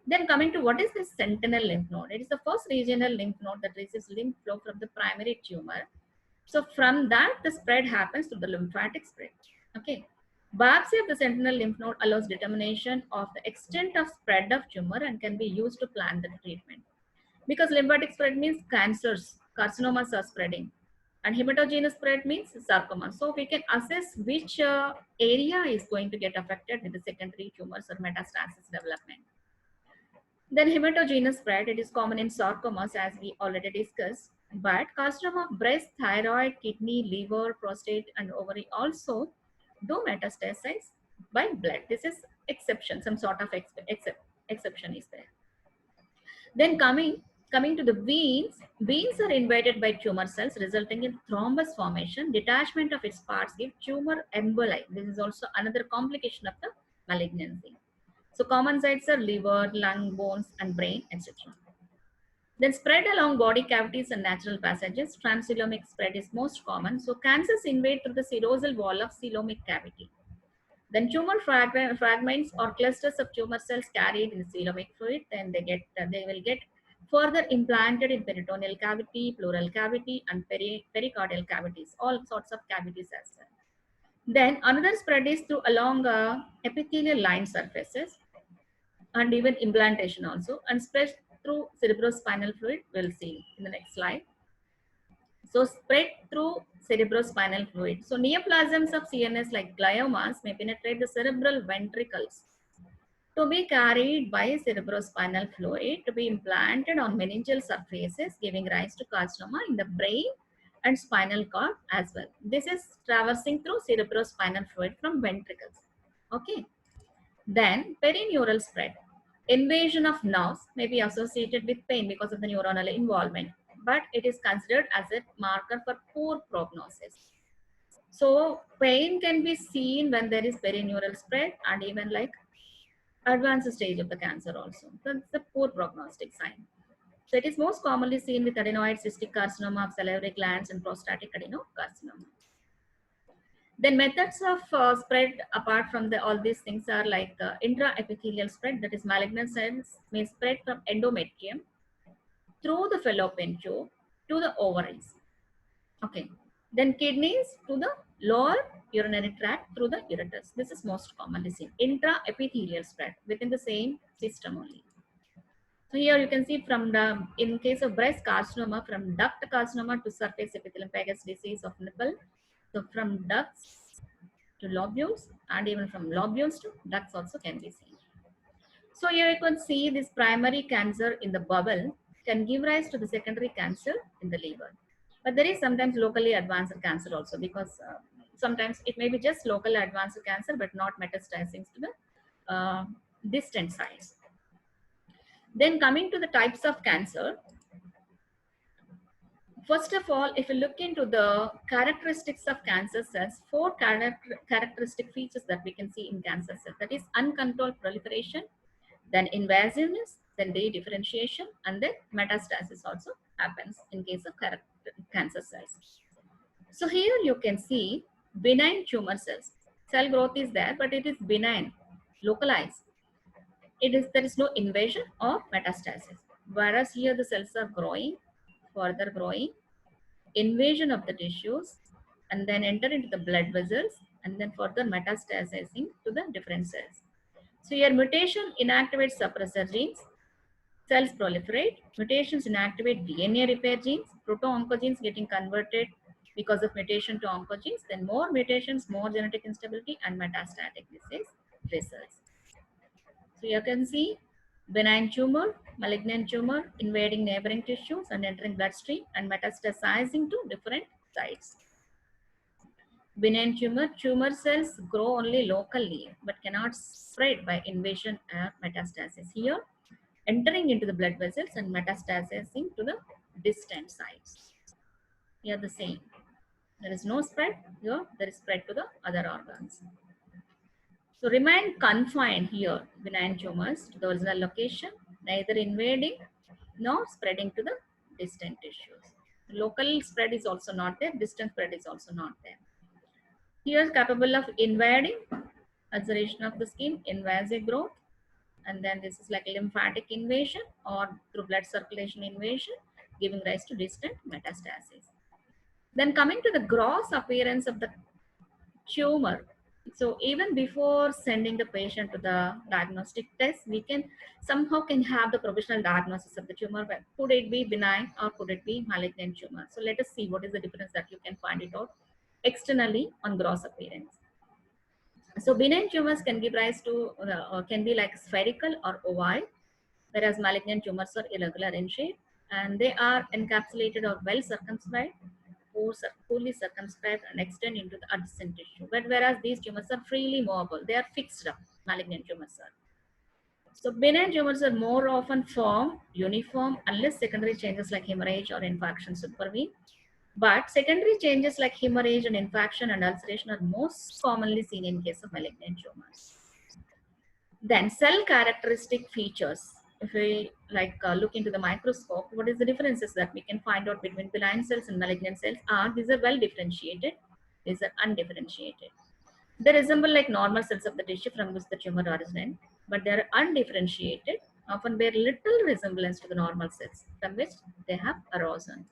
Speaker 1: Then coming to what is this sentinel lymph node? It is the first regional lymph node that receives lymph flow from the primary tumor. So from that, the spread happens to the lymphatic spread. Okay. Biopsy of the sentinel lymph node allows determination of the extent of spread of tumor and can be used to plan the treatment. Because lymphatic spread means cancers, carcinomas are spreading, and hematogenous spread means sarcoma. So we can assess which area is going to get affected with the secondary tumors or metastasis development. Then hematogenous spread, it is common in sarcomas as we already discussed, but carcinoma of breast, thyroid, kidney, liver, prostate, and ovary also do metastasize by blood. This is exception, some sort of exception is there. Then coming to the veins, veins are invaded by tumor cells, resulting in thrombus formation. Detachment of its parts give tumor emboli. This is also another complication of the malignancy. So common sites are liver, lung, bones, and brain, etc. Then spread along body cavities and natural passages. Transcoelomic spread is most common. So cancers invade through the serosal wall of coelomic cavity. Then tumor fragments or clusters of tumor cells carried in the coelomic fluid, then they will get further implanted in peritoneal cavity, pleural cavity, and pericardial cavities, all sorts of cavities as well. Then another spread is through along epithelial line surfaces and even implantation also, and spread through cerebrospinal fluid. We'll see in the next slide. So spread through cerebrospinal fluid. So neoplasms of CNS like gliomas may penetrate the cerebral ventricles to be carried by cerebrospinal fluid to be implanted on meningeal surfaces, giving rise to carcinoma in the brain and spinal cord as well. This is traversing through cerebrospinal fluid from ventricles. Okay. Then perineural spread. Invasion of nerves may be associated with pain because of the neuronal involvement, but it is considered as a marker for poor prognosis. So pain can be seen when there is perineural spread and even like advanced stage of the cancer also. That's the poor prognostic sign. So it is most commonly seen with adenoid cystic carcinoma of salivary glands and prostatic adenocarcinoma. Then methods of spread apart from all these things are like intraepithelial spread, that is malignant cells may spread from endometrium through the fallopian tube to the ovaries. Okay. Then kidneys to the lower urinary tract through the ureters. This is most commonly seen. Intraepithelial spread within the same system only. So here you can see from the, in case of breast carcinoma, from duct carcinoma to surface epithelium Pegas disease of nipple. So from ducts to lobules and even from lobules to ducts also can be seen. So here you can see this primary cancer in the bowel can give rise to the secondary cancer in the liver. But there is sometimes locally advanced cancer also, because sometimes it may be just local advanced cancer but not metastasizing to the distant sites. Then coming to the types of cancer, first of all, if you look into the characteristics of cancer cells, four characteristic features that we can see in cancer cells, that is uncontrolled proliferation, then invasiveness, then differentiation, and then metastasis also happens in case of cancer cells. So here you can see benign tumor cells. Cell growth is there, but it is benign, localized. There is no invasion or metastasis. Whereas here the cells are growing, further growing, invasion of the tissues, and then enter into the blood vessels, and then further metastasizing to the different cells. So here mutation inactivates suppressor genes, cells proliferate, mutations inactivate DNA repair genes, proto-oncogenes getting converted because of mutation to oncogenes, then more mutations, more genetic instability, and metastatic disease results. So you can see benign tumor, malignant tumor invading neighboring tissues and entering bloodstream and metastasizing to different sites. Benign tumor cells grow only locally but cannot spread by invasion or metastasis. Here, entering into the blood vessels and metastasizing to the distant sites. Here the same. There is no spread. Here there is spread to the other organs. So remain confined here, benign tumors, to the original location, neither invading nor spreading to the distant tissues. Local spread is also not there, distant spread is also not there. Here is capable of invading, ulceration of the skin, invasive growth, and then this is like lymphatic invasion or through blood circulation invasion, giving rise to distant metastasis. Then coming to the gross appearance of the tumor, So even before sending the patient to the diagnostic test, we can somehow can have the provisional diagnosis of the tumor. Could it be benign or could it be malignant tumor? So let us see what is the difference that you can find it out externally on gross appearance. So benign tumors can give rise to can be like spherical or oval, whereas malignant tumors are irregular in shape, and they are encapsulated or well circumscribed, or fully circumscribed and extend into the adjacent tissue. But whereas these tumors are freely movable, they are fixed up. Malignant tumors are. So benign tumors are more often form uniform unless secondary changes like hemorrhage or infarction supervene. But secondary changes like hemorrhage and infarction and ulceration are most commonly seen in case of malignant tumors. Then cell characteristic features. If we look into the microscope, what is the differences that we can find out between benign cells and malignant cells? These are well differentiated. These are undifferentiated. They resemble like normal cells of the tissue from which the tumor originates, but they are undifferentiated, often bear little resemblance to the normal cells from which they have arisen.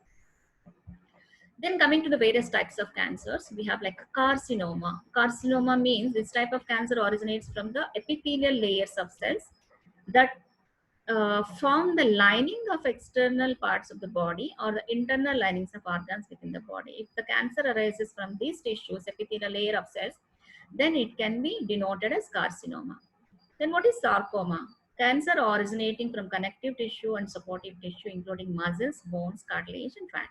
Speaker 1: Then coming to the various types of cancers, we have like carcinoma. Carcinoma means this type of cancer originates from the epithelial layers of cells that form the lining of external parts of the body or the internal linings of organs within the body. If the cancer arises from these tissues, epithelial layer of cells, then it can be denoted as carcinoma. Then what is sarcoma? Cancer originating from connective tissue and supportive tissue, including muscles, bones, cartilage, and fat.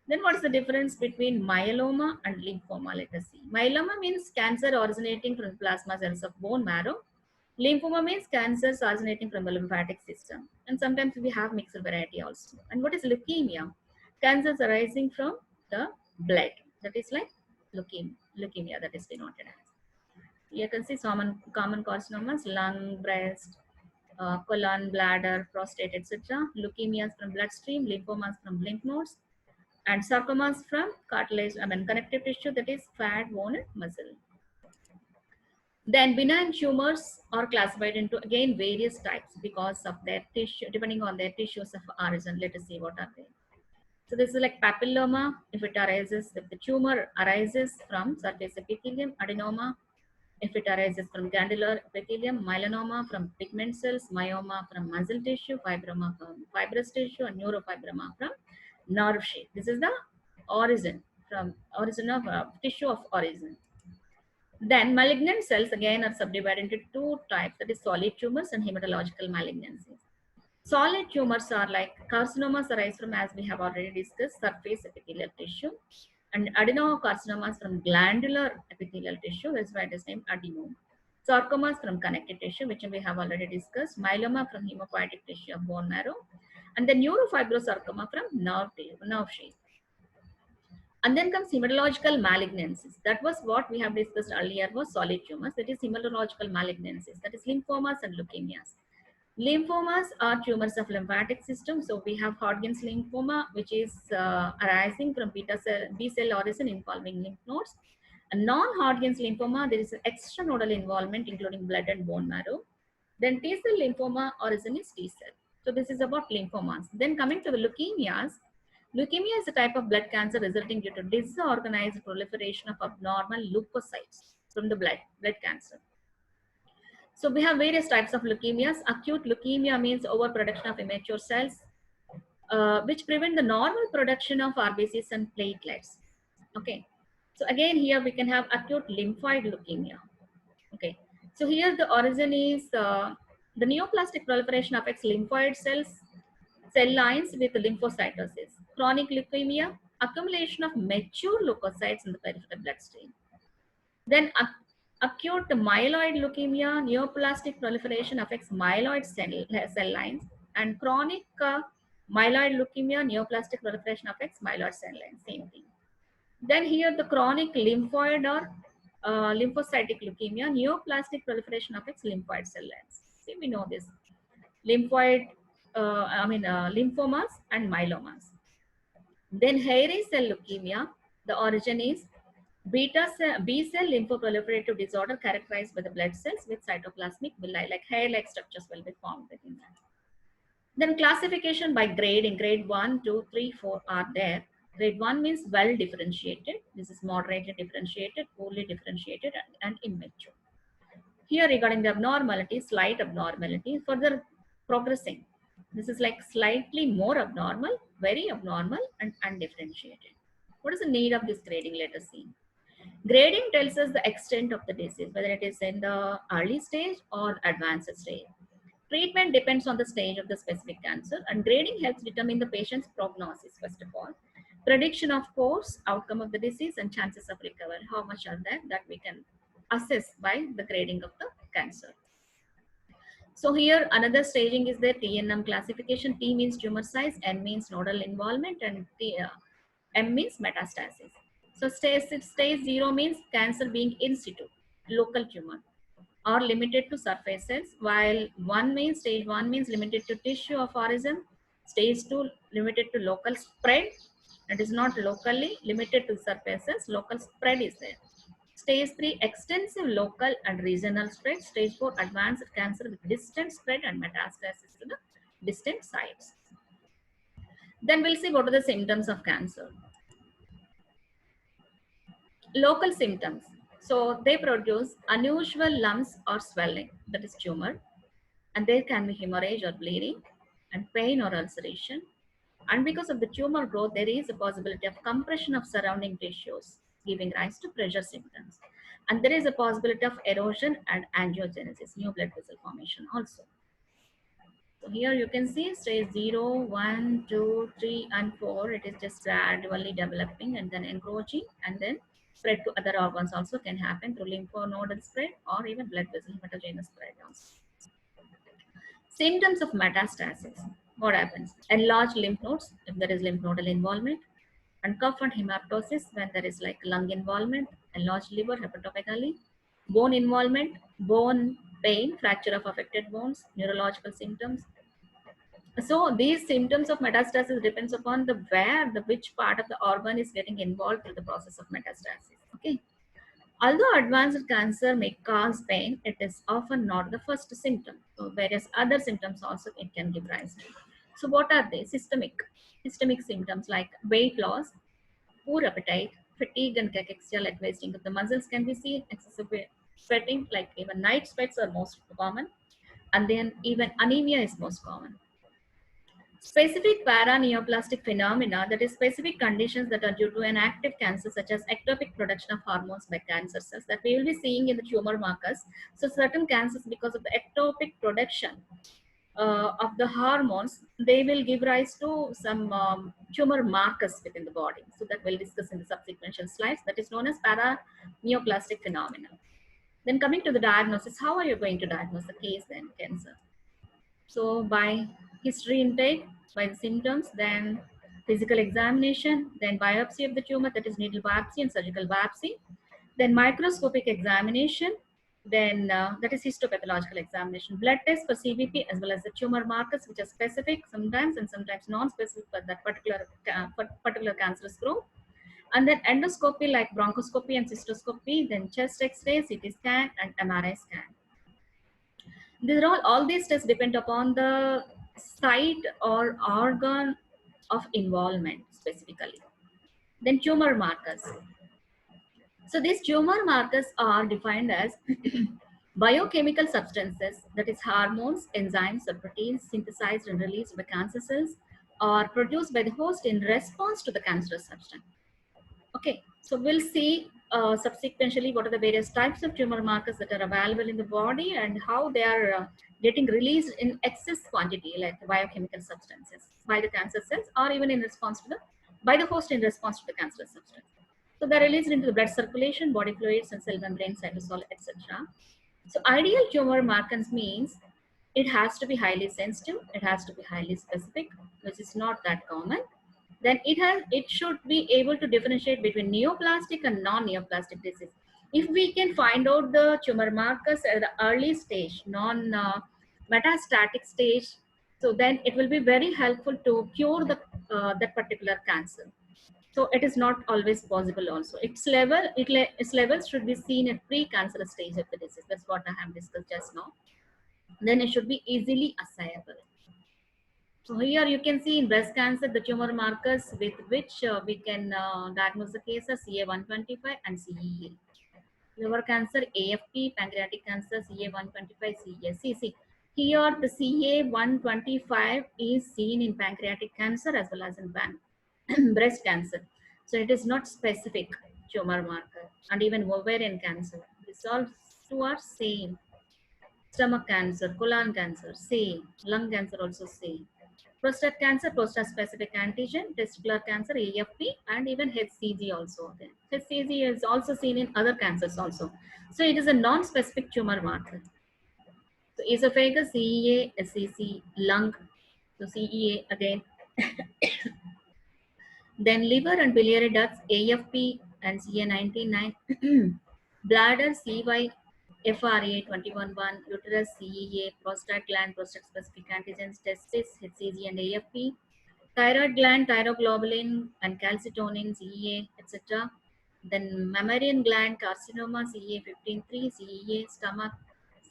Speaker 1: Then what's the difference between myeloma and lymphoma? Let us see. Myeloma means cancer originating from plasma cells of bone marrow. Lymphoma means cancers originating from the lymphatic system. And sometimes we have mixed variety also. And what is leukemia? Cancers arising from the blood. That is like leukemia that is denoted as. You can see some common carcinomas, lung, breast, colon, bladder, prostate, etc. Leukemias from bloodstream, lymphomas from lymph nodes, and sarcomas from cartilage, connective tissue, that is fat, bone, and muscle. Then benign tumors are classified into again various types because of their tissue, depending on their tissues of origin. Let us see what are they. So this is like papilloma, if it arises, if the tumor arises from surface epithelium, adenoma, if it arises from glandular epithelium, melanoma from pigment cells, myoma from muscle tissue, fibroma from fibrous tissue, and neurofibroma from nerve sheath. This is the origin of tissue of origin. Then malignant cells again are subdivided into two types, that is solid tumors and hematological malignancies. Solid tumors are like carcinomas arise from, as we have already discussed, surface epithelial tissue, and adenocarcinomas from glandular epithelial tissue, that's why it is named adenoma. Sarcomas from connective tissue, which we have already discussed, myeloma from hematopoietic tissue of bone marrow, and the neurofibrosarcoma from nerve sheath. And then comes hematological malignancies. That was what we have discussed earlier was solid tumors. That is hematological malignancies. That is lymphomas and leukemias. Lymphomas are tumors of lymphatic system. So we have Hodgkin's lymphoma, which is arising from B cell origin involving lymph nodes. A non-Hodgkin's lymphoma, there is an extranodal involvement including blood and bone marrow. Then T cell lymphoma origin is T cell. So this is about lymphomas. Then coming to the leukemias, leukemia is a type of blood cancer resulting due to disorganized proliferation of abnormal leukocytes from the blood cancer. So we have various types of leukemias. Acute leukemia means overproduction of immature cells, which prevent the normal production of RBCs and platelets. Okay. So again, here we can have acute lymphoid leukemia. Okay. So here the origin is the neoplastic proliferation affects lymphoid cell lines with lymphocytosis. Chronic leukemia, accumulation of mature leukocytes in the peripheral bloodstream. Then acute myeloid leukemia, neoplastic proliferation affects myeloid cell lines, and chronic myeloid leukemia, neoplastic proliferation affects myeloid cell lines, same thing. Then here the chronic lymphoid or lymphocytic leukemia, neoplastic proliferation affects lymphoid cell lines. See, we know this. Lymphoid, lymphomas and myelomas. Then hairy cell leukemia, the origin is B cell lymphoproliferative disorder characterized by the blood cells with cytoplasmic villi, like hair-like structures will be formed within that. Then classification by grade, in grade 1, 2, 3, 4 are there. Grade 1 means well differentiated. This is moderately differentiated, poorly differentiated, and immature. Here regarding the abnormality, slight abnormality, further progressing. This is like slightly more abnormal, very abnormal, and undifferentiated. What is the need of this grading? Let us see. Grading tells us the extent of the disease, whether it is in the early stage or advanced stage. Treatment depends on the stage of the specific cancer, and grading helps determine the patient's prognosis, first of all. Prediction of course, outcome of the disease, and chances of recovery. How much are there that we can assess by the grading of the cancer. So here another staging is the TNM classification. T means tumor size, N means nodal involvement, and M means metastasis. So stage 0 means cancer being in situ, local tumor, or limited to surface cells, while stage 1 means limited to tissue of origin, stage 2 limited to local spread. It is not locally limited to surface cells, local spread is there. Stage 3 extensive local and regional spread. Stage 4 advanced cancer with distant spread and metastasis to the distant sites. Then we'll see what are the symptoms of cancer. Local symptoms. So they produce unusual lumps or swelling, that is tumor, and there can be hemorrhage or bleeding, and pain or ulceration. And because of the tumor growth, there is a possibility of compression of surrounding tissues, giving rise to pressure symptoms. And there is a possibility of erosion and angiogenesis, new blood vessel formation also. So here you can see stage 0, 1, 2, 3, and 4. It is just gradually developing and then encroaching, and then spread to other organs also can happen through lymphnodal spread or even blood vessel hematogenous spread also. Symptoms of metastasis. What happens? Enlarged lymph nodes if there is lymph nodal involvement, and cough and hemoptysis when there is like lung involvement, enlarged liver, hepatomegaly, bone involvement, bone pain, fracture of affected bones, neurological symptoms. So these symptoms of metastasis depends upon the which part of the organ is getting involved through the process of metastasis. Okay. Although advanced cancer may cause pain, it is often not the first symptom. So various other symptoms also it can give rise to. So what are they? Systemic symptoms like weight loss, poor appetite, fatigue and cachexia like wasting of the muscles can be seen, excessive sweating like even night sweats are most common, and then even anemia is most common. Specific paraneoplastic phenomena, that is specific conditions that are due to an active cancer such as ectopic production of hormones by cancer cells that we will be seeing in the tumor markers. So certain cancers, because of the ectopic production of the hormones, they will give rise to some tumor markers within the body. So that we'll discuss in the subsequent slides. That is known as paraneoplastic phenomena. Then coming to the diagnosis, how are you going to diagnose the case then cancer? So by history intake, by the symptoms, then physical examination, then biopsy of the tumor, that is needle biopsy and surgical biopsy, then microscopic examination, then that is histopathological examination, blood test for CBP as well as the tumor markers which are specific sometimes and sometimes non-specific for that particular cancerous group, and then endoscopy like bronchoscopy and cystoscopy, then chest X-ray, CT scan, and MRI scan. These are all these tests depend upon the site or organ of involvement specifically. Then tumor markers. So these tumor markers are defined as biochemical substances, that is hormones, enzymes, or proteins synthesized and released by cancer cells or produced by the host in response to the cancerous substance. Okay, so we'll see subsequently what are the various types of tumor markers that are available in the body and how they are getting released in excess quantity, like the biochemical substances by the cancer cells or even in response to by the host in response to the cancerous substance. So they're released into the blood circulation, body fluids, and cell membrane, cytosol, etc. So ideal tumor markers means it has to be highly sensitive, it has to be highly specific, which is not that common. Then it should be able to differentiate between neoplastic and non-neoplastic disease. If we can find out the tumor markers at the early stage, non-metastatic stage, so then it will be very helpful to cure that particular cancer. So it is not always possible also. Its levels should be seen at pre-cancerous stage of the disease. That's what I have discussed just now. Then it should be easily assayable. So here you can see in breast cancer the tumor markers with which we can diagnose the case as CA125 and CEA. Liver cancer, AFP, pancreatic cancer, CA125, CEA. See, here the CA125 is seen in pancreatic cancer as well as in breast cancer. So it is not specific tumor marker, and even ovarian cancer. These all two are same. Stomach cancer, colon cancer, same. Lung cancer also same. Prostate cancer, prostate specific antigen, testicular cancer, AFP, and even HCG also. HCG is also seen in other cancers also. So it is a non-specific tumor marker. So esophagus, CEA, SCC, lung, so CEA again. Then liver and biliary ducts, AFP and CA19-9. Bladder, CY, FRA21-1, uterus, CEA, prostate gland, prostate specific antigens, testis, HCG and AFP. Thyroid gland, thyroglobulin and calcitonin, CEA, etc. Then mammalian gland, carcinoma, CEA15-3, CEA, stomach,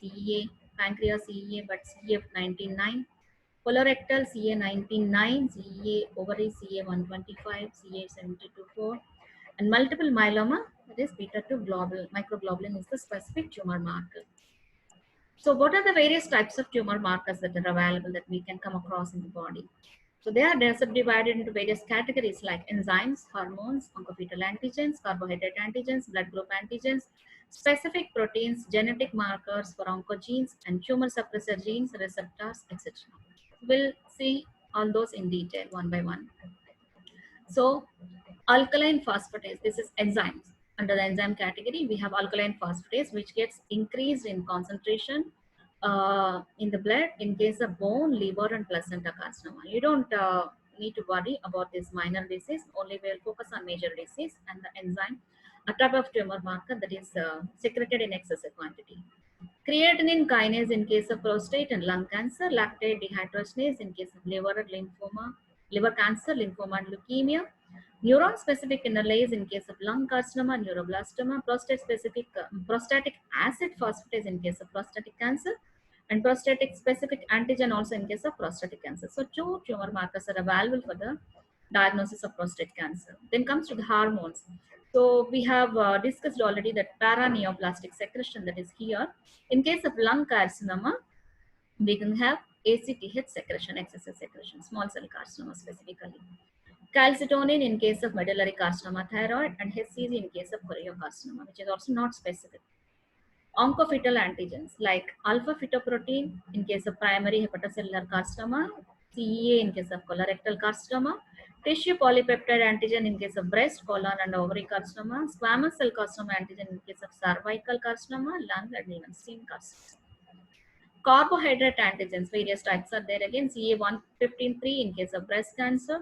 Speaker 1: CEA, pancreas, CEA, but CF19-9. Colorectal, CA19-9, CEA, ovary, CA125, CA72-4. And multiple myeloma, that is beta-2 globule, microglobulin is the specific tumor marker. So what are the various types of tumor markers that are available that we can come across in the body? So they're subdivided into various categories like enzymes, hormones, oncofetal antigens, carbohydrate antigens, blood group antigens, specific proteins, genetic markers for oncogenes, and tumor suppressor genes, receptors, etc. We'll see all those in detail one by one. So alkaline phosphatase, this is enzymes. Under the enzyme category, we have alkaline phosphatase, which gets increased in concentration in the blood in case of bone, liver, and placenta carcinoma. You don't need to worry about this minor disease. Only we'll focus on major disease and the enzyme, a type of tumor marker that is secreted in excessive quantity. Creatinine kinase in case of prostate and lung cancer, lactate dehydrogenase in case of liver and lymphoma, liver cancer, lymphoma, and leukemia. Neuron specific enolase in case of lung carcinoma, neuroblastoma, prostatic acid phosphatase in case of prostatic cancer, and prostatic specific antigen also in case of prostatic cancer. So two tumor markers are available for the diagnosis of prostate cancer. Then comes to the hormones. So we have discussed already that paraneoplastic secretion that is here. In case of lung carcinoma, we can have ACTH secretion, excessive secretion, small cell carcinoma specifically. Calcitonin in case of medullary carcinoma thyroid, and HCG in case of choriocarcinoma, which is also not specific. Oncofetal antigens like alpha fetoprotein in case of primary hepatocellular carcinoma, CEA in case of colorectal carcinoma, tissue polypeptide antigen in case of breast, colon, and ovary carcinoma, squamous cell carcinoma antigen in case of cervical carcinoma, lung, and even skin carcinoma. Carbohydrate antigens, various types are there again. CA115-3 in case of breast cancer,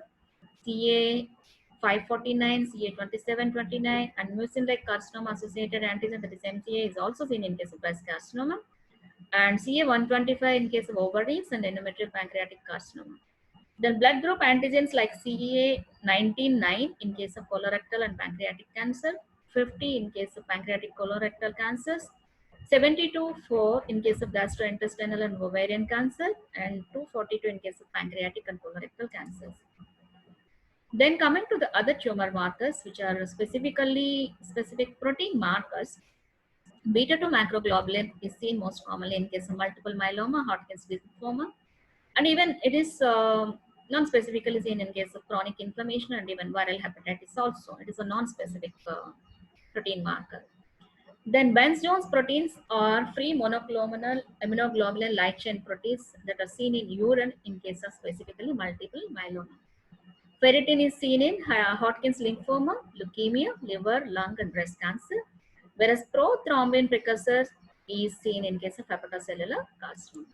Speaker 1: CA549, CA2729, and mucin-like carcinoma associated antigen, that is MCA, is also seen in case of breast carcinoma, and CA125 in case of ovaries and endometrial pancreatic carcinoma. Then blood group antigens like CA19-9 in case of colorectal and pancreatic cancer, 50 in case of pancreatic colorectal cancers, 72-4 in case of gastrointestinal and ovarian cancer, and 242 in case of pancreatic and colorectal cancers. Then coming to the other tumor markers, which are specific protein markers, beta-2 macroglobulin is seen most commonly in case of multiple myeloma, Hodgkin's lymphoma, and even it is non-specifically seen in case of chronic inflammation and even viral hepatitis also. It is a non-specific protein marker. Then Benz-Jones proteins are free monoclonal immunoglobulin light chain proteins that are seen in urine in case of specifically multiple myeloma. Ferritin is seen in Hodgkin's lymphoma, leukemia, liver, lung, and breast cancer, whereas prothrombin precursor is seen in case of hepatocellular carcinoma.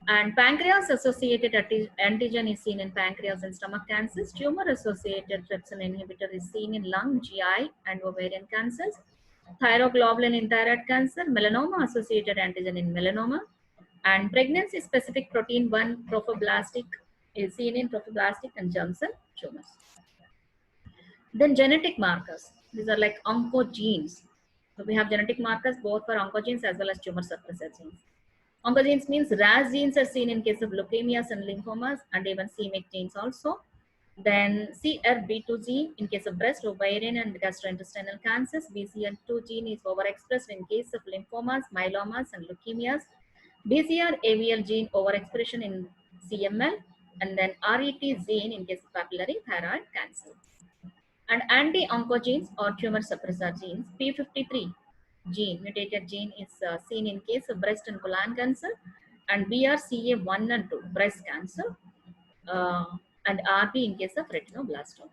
Speaker 1: And pancreas-associated antigen is seen in pancreas and stomach cancers. Tumor-associated trypsin inhibitor is seen in lung, GI, and ovarian cancers. Thyroglobulin in thyroid cancer. Melanoma-associated antigen in melanoma. And pregnancy-specific protein 1 trophoblastic is seen in trophoblastic and germ cell tumors. Then genetic markers. These are like oncogenes. So we have genetic markers both for oncogenes as well as tumor suppressor genes. Oncogenes means RAS genes are seen in case of leukemias and lymphomas, and even c-Myc genes also. Then CRB2 gene in case of breast, ovarian, and gastrointestinal cancers. BCL2 gene is overexpressed in case of lymphomas, myelomas, and leukemias. BCR-AVL gene overexpression in CML, and then RET gene in case of papillary thyroid cancer. And anti-oncogenes or tumor suppressor genes, P53 gene, mutated gene is seen in case of breast and colon cancer, and BRCA1 and 2, breast cancer, uh, and RB in case of retinoblastoma.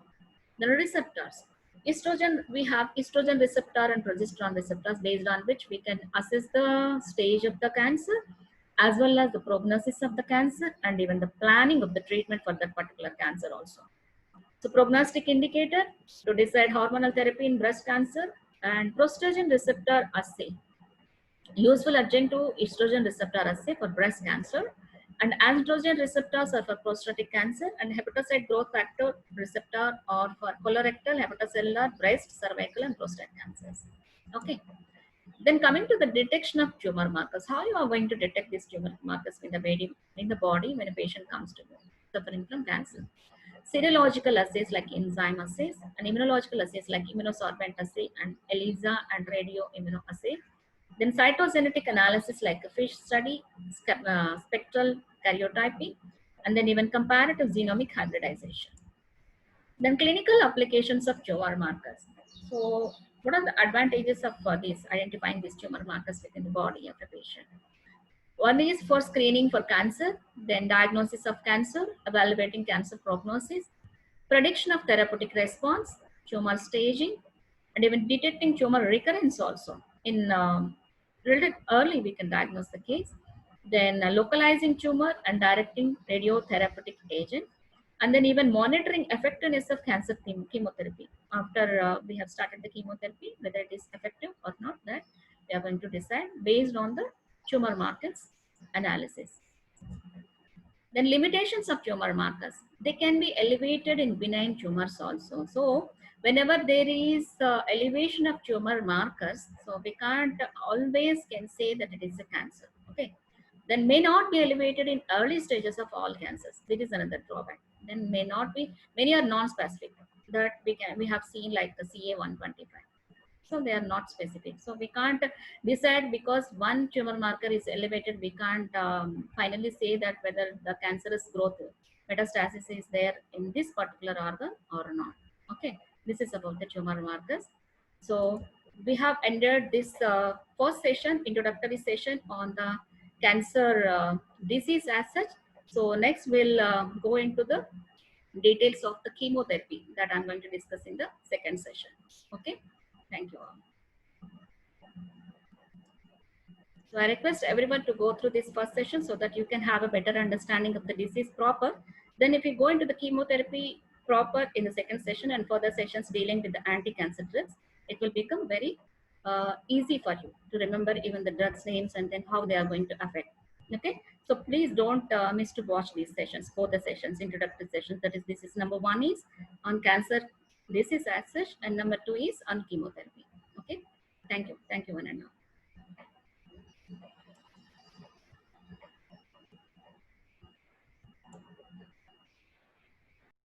Speaker 1: The receptors. Estrogen, we have estrogen receptor and progesterone receptors based on which we can assess the stage of the cancer as well as the prognosis of the cancer and even the planning of the treatment for that particular cancer also. So prognostic indicator to decide hormonal therapy in breast cancer, and prostrogen receptor assay, useful adjunct to estrogen receptor assay for breast cancer, and androgen receptors are for prostatic cancer, and hepatocyte growth factor receptor are for colorectal, hepatocellular, breast, cervical, and prostate cancers. Okay. Then coming to the detection of tumor markers, how you are going to detect these tumor markers in the body when a patient comes to you suffering from cancer. Serological assays like enzyme assays and immunological assays like immunosorbent assay and ELISA and radio immunoassay. Then cytogenetic analysis like a FISH study, spectral karyotyping, and then even comparative genomic hybridization. Then clinical applications of tumor markers. So what are the advantages of this identifying these tumor markers within the body of the patient? One is for screening for cancer, then diagnosis of cancer, evaluating cancer prognosis, prediction of therapeutic response, tumor staging, and even detecting tumor recurrence also. In relative early, we can diagnose the case. Then localizing tumor and directing radiotherapeutic agent, and then even monitoring effectiveness of cancer chemotherapy. After we have started the chemotherapy, whether it is effective or not, that we are going to decide based on the tumor markers analysis. Then limitations of tumor markers. They can be elevated in benign tumors also. So whenever there is elevation of tumor markers, so we can't always can say that it is a cancer. Okay. Then may not be elevated in early stages of all cancers. This is another drawback. Then may not be, many are non-specific that we have seen like the CA125. So they are not specific. So we can't decide because one tumor marker is elevated, we can't finally say that whether the cancerous growth metastasis is there in this particular organ or not. Okay, this is about the tumor markers. So we have ended this first session, introductory session on the cancer disease as such. So next we'll go into the details of the chemotherapy that I'm going to discuss in the second session. Okay, thank you all. So I request everyone to go through this first session so that you can have a better understanding of the disease proper. Then if you go into the chemotherapy proper in the second session and further sessions dealing with the anti-cancer drugs, it will become very easy for you to remember even the drugs names and then how they are going to affect. Okay, so please don't miss to watch these sessions, both the sessions, introductory sessions. That is, this is number one is on cancer disease as such, and number two is on chemotherapy. Okay, thank you, one and all.